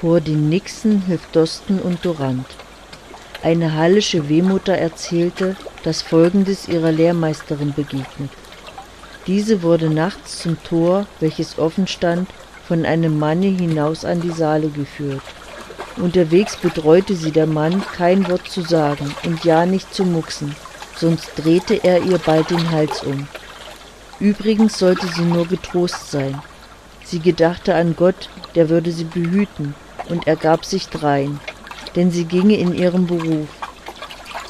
Vor den Nixen hilft Drosten und Durand. Eine hallische Wehmutter erzählte, dass Folgendes ihrer Lehrmeisterin begegnet. Diese wurde nachts zum Tor, welches offen stand, von einem Manne hinaus an die Saale geführt. Unterwegs betreute sie der Mann, kein Wort zu sagen und ja nicht zu mucksen, sonst drehte er ihr bald den Hals um. Übrigens sollte sie nur getrost sein. Sie gedachte an Gott, der würde sie behüten, und ergab sich drein, denn sie ginge in ihrem Beruf.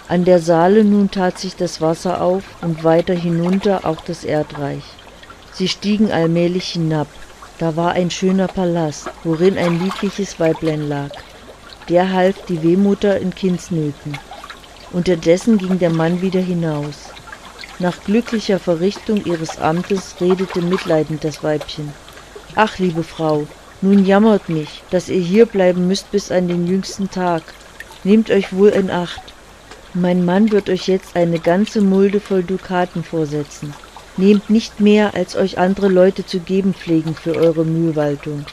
An der Saale nun tat sich das Wasser auf und weiter hinunter auch das Erdreich. Sie stiegen allmählich hinab. Da war ein schöner Palast, worin ein liebliches Weiblein lag. Der half die Wehmutter in Kindsnöten. Unterdessen ging der Mann wieder hinaus. Nach glücklicher Verrichtung ihres Amtes redete mitleidend das Weibchen. »Ach, liebe Frau, nun jammert mich, dass ihr hier bleiben müsst bis an den jüngsten Tag. Nehmt euch wohl in Acht. Mein Mann wird euch jetzt eine ganze Mulde voll Dukaten vorsetzen. Nehmt nicht mehr, als euch andere Leute zu geben pflegen für eure Mühwaltung.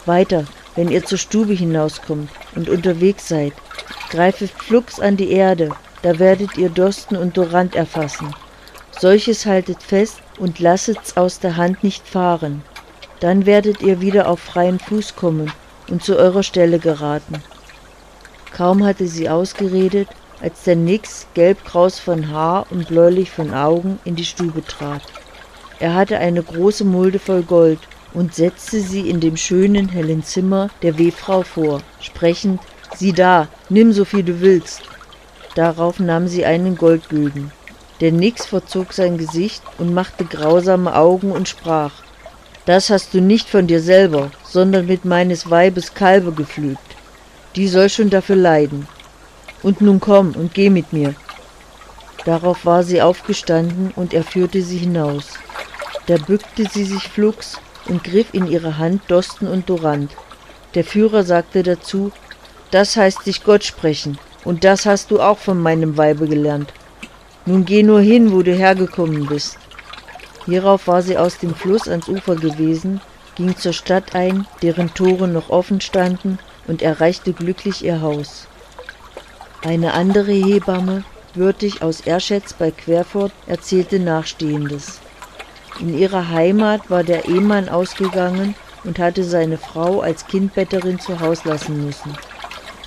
Weiter, wenn ihr zur Stube hinauskommt und unterwegs seid, greifet flugs an die Erde, da werdet ihr Drosten und Durand erfassen. Solches haltet fest und lasset's aus der Hand nicht fahren. Dann werdet ihr wieder auf freien Fuß kommen und zu eurer Stelle geraten.« Kaum hatte sie ausgeredet, als der Nix, gelbkraus von Haar und bläulich von Augen, in die Stube trat. Er hatte eine große Mulde voll Gold und setzte sie in dem schönen, hellen Zimmer der Wehfrau vor, sprechend: »Sieh da, nimm so viel du willst.« Darauf nahm sie einen Goldgülden. Der Nix verzog sein Gesicht und machte grausame Augen und sprach: »Das hast du nicht von dir selber, sondern mit meines Weibes Kalbe gepflügt. Die soll schon dafür leiden. Und nun komm und geh mit mir.« Darauf war sie aufgestanden und er führte sie hinaus. Da bückte sie sich flugs und griff in ihre Hand Drosten und Durand. Der Führer sagte dazu: »Das heißt dich Gott sprechen, und das hast du auch von meinem Weibe gelernt. Nun geh nur hin, wo du hergekommen bist.« Hierauf war sie aus dem Fluss ans Ufer gewesen, ging zur Stadt ein, deren Tore noch offen standen, und erreichte glücklich ihr Haus. Eine andere Hebamme, Würtig aus Erschetz bei Querfurt, erzählte Nachstehendes. In ihrer Heimat war der Ehemann ausgegangen und hatte seine Frau als Kindbetterin zu Haus lassen müssen.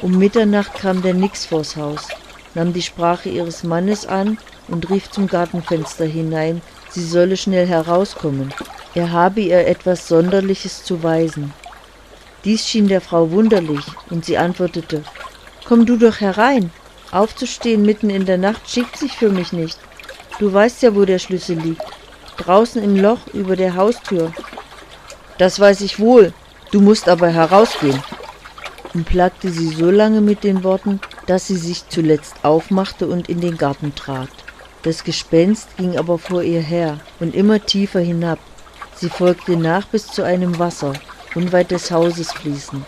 Um Mitternacht kam der Nix vors Haus, nahm die Sprache ihres Mannes an und rief zum Gartenfenster hinein, sie solle schnell herauskommen, er habe ihr etwas Sonderliches zu weisen. Dies schien der Frau wunderlich, und sie antwortete: »Komm du doch herein, aufzustehen mitten in der Nacht schickt sich für mich nicht. Du weißt ja, wo der Schlüssel liegt, draußen im Loch über der Haustür.« »Das weiß ich wohl, du musst aber herausgehen«, und plagte sie so lange mit den Worten, dass sie sich zuletzt aufmachte und in den Garten trat. Das Gespenst ging aber vor ihr her und immer tiefer hinab. Sie folgte nach bis zu einem Wasser, unweit des Hauses fließend.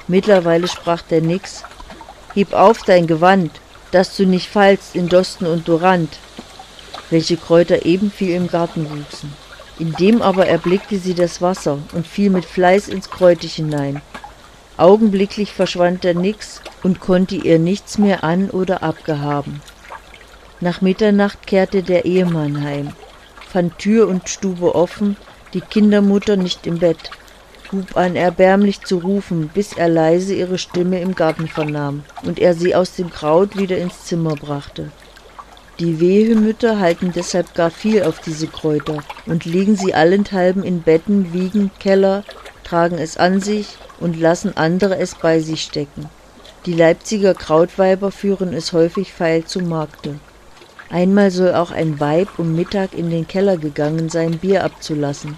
Mittlerweile sprach der Nix: »Heb auf dein Gewand, dass du nicht fallst in Drosten und Durand«, welche Kräuter eben viel im Garten wuchsen. Indem aber erblickte sie das Wasser und fiel mit Fleiß ins Kräutig hinein. Augenblicklich verschwand der Nix und konnte ihr nichts mehr an- oder abgehaben. Nach Mitternacht kehrte der Ehemann heim, fand Tür und Stube offen, die Kindermutter nicht im Bett, hub an erbärmlich zu rufen, bis er leise ihre Stimme im Garten vernahm und er sie aus dem Kraut wieder ins Zimmer brachte. Die Wehmütter halten deshalb gar viel auf diese Kräuter und legen sie allenthalben in Betten, Wiegen, Keller, tragen es an sich und lassen andere es bei sich stecken. Die Leipziger Krautweiber führen es häufig feil zu Markte. Einmal soll auch ein Weib um Mittag in den Keller gegangen sein, Bier abzulassen.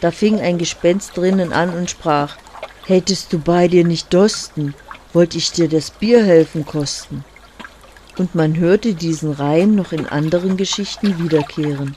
Da fing ein Gespenst drinnen an und sprach: »Hättest du bei dir nicht Drosten, wollt ich dir das Bier helfen kosten.« Und man hörte diesen Reim noch in anderen Geschichten wiederkehren.